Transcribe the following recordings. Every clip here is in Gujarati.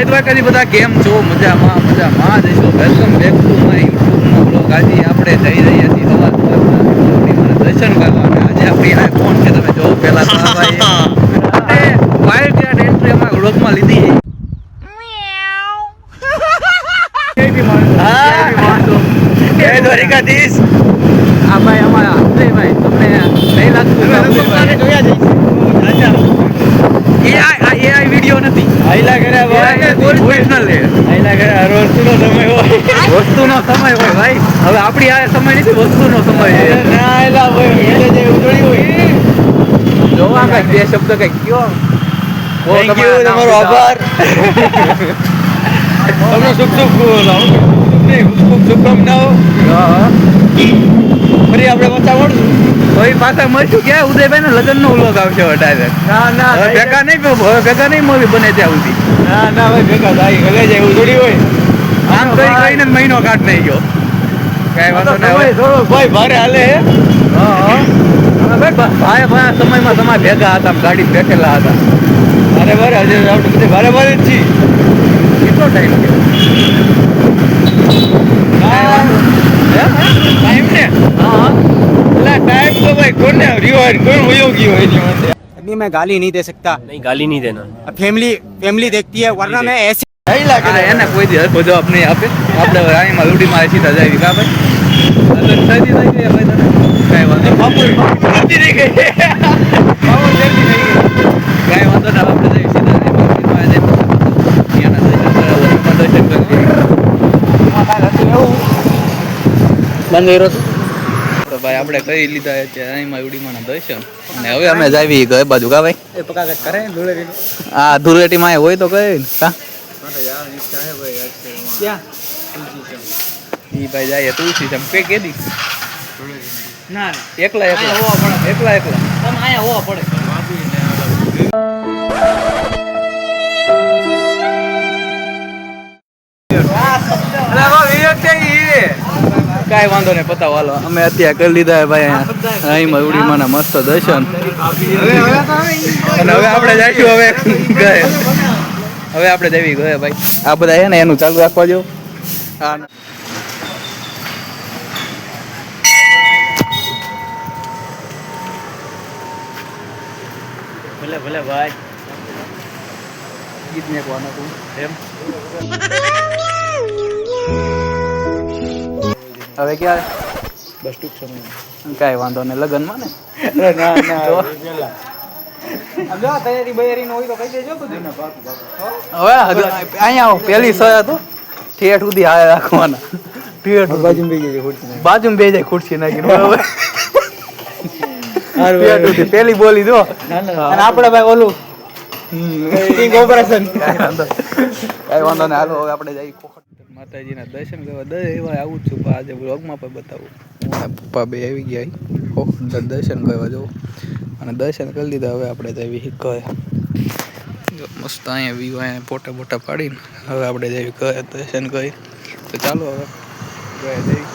જય દ્વારકાજી બધા, કેમ છો? મજામાં જઈશો. વેલકમ બેક ટુ માય યુટ્યુબનો બ્લોગ. આજે આપણે જઈ રહ્યા છીએ સવારના દર્શન કરવા. આજે આપણી આ કોણ છે તમે જોવો પહેલા તો આ ભાઈ અને વાઇલ્ડ યાર્ડ એન્ટ્રી અમારા બ્લોગમાં લીધી છે. જય દ્વારકાધીશ. આ ભાઈ અમારા ભાઈ તમને નહીં લાગતું એઆઈ વિડિયો નથી. આઈલા કરે ઓરિજિનલ છે. આઈલા કરે વસ્તુનો સમય હોય. વસ્તુનો સમય હોય ભાઈ. હવે આપણી આ સમય નથી, વસ્તુનો સમય છે. ના આઈલા હોય એટલે જે ઉતરી હોય જોવા કઈ બે શબ્દ કઈ કયો. થેન્ક યુ, તમારો આભાર. તમને શુભ શુભકામનાઓ. ફરી આપણે પાછા મળશું. ભાઈ પાછા મળશું ક્યાં? ઉદયભાઈ ને લગ્ન નો વ્લોગ આવશે વધારે. ના ભેગા નહીં મૂવી બને ત્યાં સુધી. ના ભાઈ ભેગા થાય ગલે જાય એવું થોડી હોય. આમ કરીને મહિનો કાઢ નહીં ગયો. કઈ વાંધો ના હોય. થોડો ભાઈ ભારે હાલે હે. ભાઈ સમયમાં તમારે ભેગા હતા, ગાડી બેઠેલા હતા. ભારે હજુ આપણે બધે ભારે જ છીએ. કેટલો ટાઈમ ગયો? ટાઈમ ને टाइम तो भाई कौन है रिवाइंड कौन होगी अभी मैं गाली नहीं दे सकता. नहीं गाली नहीं देना. फैमिली देखती है वरना मैं ऐसे नहीं लागे है ना. कोई दिया को जवाब नहीं આપે. આપણે રાણી માં લૂડી મારે સીધા જાય કા ભાઈ. અગર સદી થઈ ગઈ ભાઈ તને કઈ વાંધો બાપુ સદી થઈ ગઈ. બાપુ સદી થઈ ગઈ. કઈ વાંધો ના. આપણે જઈ સીધા લૂડી માં જાય. ત્યાંના દર્શન કરી. આ કાઈ હતું એવું બંધ રહ્યો તો ભાઈ આપણે કરી લીધા છે રાણીમાં ઉડીમાના દર્શન. અને હવે અમે જાવી ઘર બાજુ કા ભાઈ. એ પકાગત કરે ધૂળેટી. હા ધૂળેટીમાં હોય તો કરે ને કા. મને યાર ઈચ્છા હે ભાઈ આજ ક્યાં ઈ ભાઈ જાય તુલસી સમ પે કેદી ના એકલા હોવા પડે. એકલા તમે આયા હોવા પડે. કાઈ વાંધો નહીં પતાવો હાલો. અમે અત્યારે કરી લીધા ભાઈ રાણીમાં ઉડીમાના મસ્ત દર્શન. અને હવે આપણે જઈશું હવે ઘરે. હવે આપણે જઈએ ઘરે ભાઈ. આ બધા છે ને એનું ચાલુ રાખવા જો. હા ભલે ભાઈ ગીત ને કોનો તું એમ. હવે ક્યારે? બસ ટૂંક સમય. કાંઈ વાંધો નહીં લગ્નમાં ને. ના તૈયારી બૈયારી હોય તો કહી દેજો બધું. હવે અહીંયા આવો પેલી સયા તો ઠેઠ સુધી હારે રાખવાના. ઠેઠ બાજુમાં બે જાય ખુરશી નાખીને બરોબર. પેલી બોલી જો. અને આપણે ભાઈ ઓલું ઓપરેશન. કાંઈ વાંધો નહીં હાલો હવે આપણે જઈએ માતાજીના દર્શન કરવા. દર એવા આવું જ છું પણ આજે વ્લોગમાં પણ બતાવું. પપ્પા બે આવી ગયા દર્શન કરવા જવું. અને દર્શન કરી લીધા. હવે આપણે જઈએ ઘરે. મસ્ત અહીંયા વ્યૂ અહીંયા ફોટા પાડીને હવે આપણે જઈએ ઘરે દર્શન કરી. તો ચાલો હવે ઘરે જઈએ.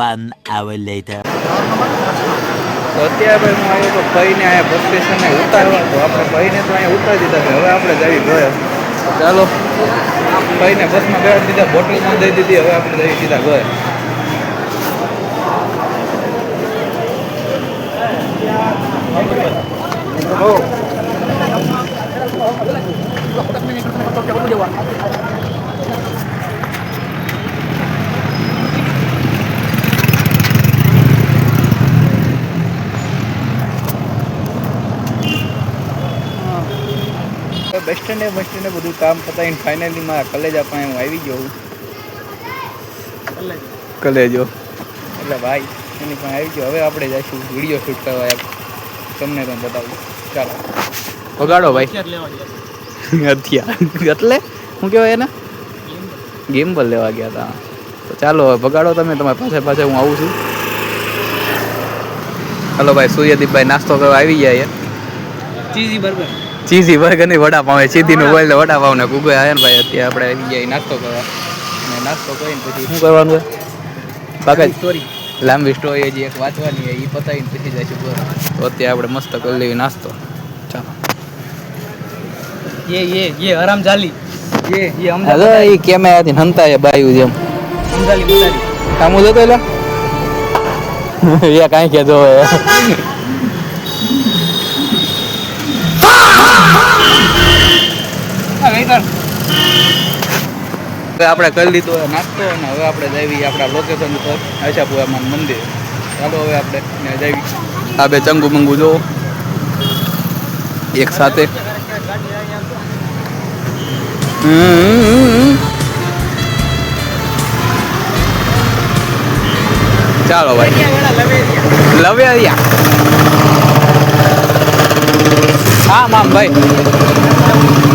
1 hour later. તો અત્યારે ભાઈ હું આવ્યો તો ભાઈને અહીંયા બસ સ્ટેશને ઉતારવા. તો આપણે ભાઈને તો અહીંયા ઉતારી દીધા છે. હવે આપણે જઈએ ઘરે. ચાલો ભાઈને બસમાં બેસાડી દીધા, બોટલમાં દઈ દીધી. હવે આપણે જઈએ સીધા ઘરે. બસ સ્ટેન્ડે બધું કામ પતાવીને ફાઇનલી મારા કલેજા પાસે હું આવી ગયો. કલેજો એટલે ભાઈ એની પણ આવી ગયો. હવે આપણે જઈશું વિડીયો શૂટ કરવા. તમને પણ બતાવું. ચાલો વગાડો ભાઈ. અત્યારે એટલે શું કહેવાય એને ગેમ્બલ લેવા ગયા હતા. તો ચાલો વગાડો તમે. તમારી પાસે હું આવું છું. હલો ભાઈ સૂર્યદીપભાઈ નાસ્તો કરવા આવી ગયા. ચીઝી બર્ગર ની વડાપાવ હોય. સીધીનું બોલ વડાપાવ ને કુગો આયા ને ભાઈ. અત્યારે આપણે આવી ગયા નાસ્તો કરવા. અને નાસ્તો કરીને પછી શું કરવાનું હોય બાકા? લાંબી સ્ટોરી હજી એક વાંચવાની એ પતાવીને પછી જઈશું ઘર. તો અત્યારે આપણે મસ્ત કરી લેવી નાસ્તો. ચાલો ये हराम जाली ये હવે એ કેમેરાથી હંતા એ બાયું જેમ हमजाली मजाली કામું જતો એટલે એ કાંઈ કહેતો હવે હવે આપણે કરી લીધો નાસ્તો અને હવે આપણે જઈએ આપણા લોકેશન ઉપર આશાપુરામાં મંદિર. ચાલો હવે આપણે ત્યાં જઈએ. આ બે ચંગુ મંગુ જો એક સાથે. ચાલો ભાઈ લવેરિયા. હા મામ ભાઈ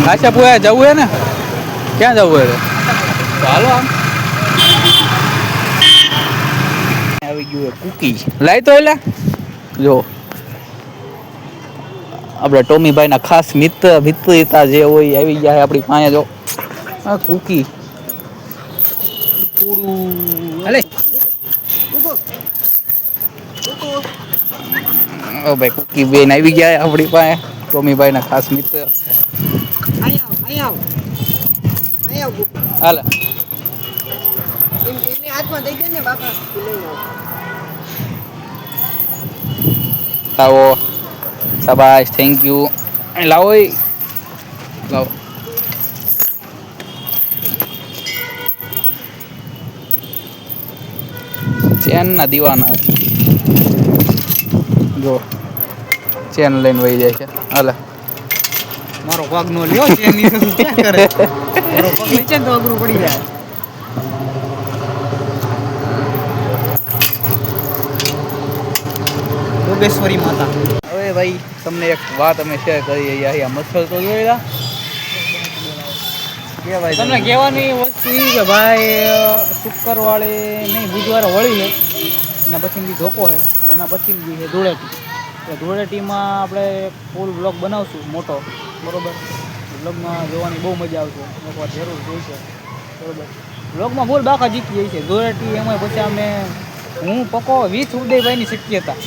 આશાપુરા જવું હે ને ક્યાં જવું હે ચાલો આમ આવી ગયું કુકી લાઈ તો એટલે જો આપણે ટોમીભાઈ ના ખાસ મિત્રતા જે હોય આવી ગયા આપણી પાસે જો આ કુકી અલે ઓ ભાઈ કુકી બેન આવી ગયા આપણી પાસે ટોમીભાઈ ના ખાસ મિત્ર હાલ આવો શાબાશ થેન્ક યુ લાવો લાવો ચેન ના દીવાના જો ચેન લઈને વહી જાય છે હાલે मारो पग नो लियो चेन नहीं तो क्या करे मारो पग नीचे तो अगरू पड़ी जाए योगेश्वरी माता હવે ભાઈ તમને એક વાત અમે શેર કરીએ અહીંયા મચ્છર તો જોયેલા કે ભાઈ તમને કહેવાની વસ્તુ એ કે ભાઈ શુક્રવારે નહીં બુધવારે હોળી છે એના પછીની ધોકો છે અને એના પછીની છે ધૂળેટી તો ધૂળેટીમાં આપણે ફૂલ બ્લોગ બનાવશું મોટો બરોબર બ્લોગમાં જોવાની બહુ મજા આવશે એકવાર જરૂર જોઈશે બરોબર બ્લોગમાં ફૂલ બાકા જીતી જાય છે ધૂળેટી એમાં પછી અમે હું પકો 20 ઉદયભાઈની શક્યતા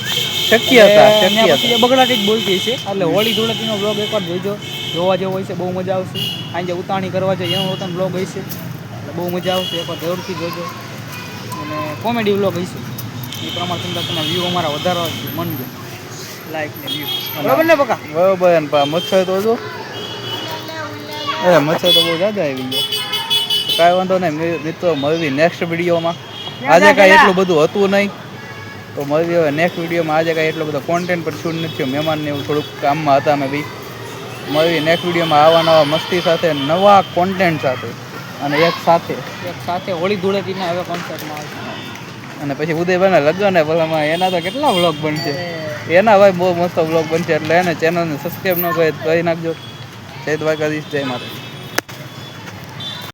પછી બગડાટી જ બોલતી છે એટલે હોળી ધૂળેટીનો બ્લોગ એકવાર જોઈજો જોવા જેવો હોય છે બહુ મજા આવશે આજે ઉતાણી કરવા જાય એનો પોતાનો બ્લોગ હશે એટલે બહુ મજા આવશે એકવાર જરૂરથી જોજો અને કોમેડી બ્લોગ હશે એ પ્રમાણે તમે વ્યૂ અમારા વધારવા મનજો લાઈક ને વ્યૂ બરાબર ને બકા બરોબર ને પા મચ્છર તો જો મચ્છર તો બહુ જ્યાદા આવી ગયો કાંઈ વાંધો નહીં મિત્રો મળવી નેક્સ્ટ વિડીયોમાં આજે કાંઈ એટલું બધું હતું નહીં તો મળવી હવે નેક્સ્ટ વિડીયોમાં આજે કાંઈ એટલો બધો કોન્ટેન્ટ પર શૂટ નથી થયો મહેમાનને એવું થોડુંક કામમાં હતા અમે બી મળવી નેક્સ્ટ વિડીયોમાં આવા નવા મસ્તી સાથે નવા કોન્ટેન્ટ સાથે અને એક સાથે હોળી ધૂળેટીના હવે કોન્સર્ટમાં આવશે અને પછી ઉદયભાઈના લગ્ન ભલામાં એના તો કેટલા વ્લોગ બનશે એના ભાઈ બહુ મસ્ત વ્લોગ બનશે એટલે એને ચેનલને સબસ્ક્રાઈબ ન કરી નાખજો જય દ્વારકાધીશ જય માતા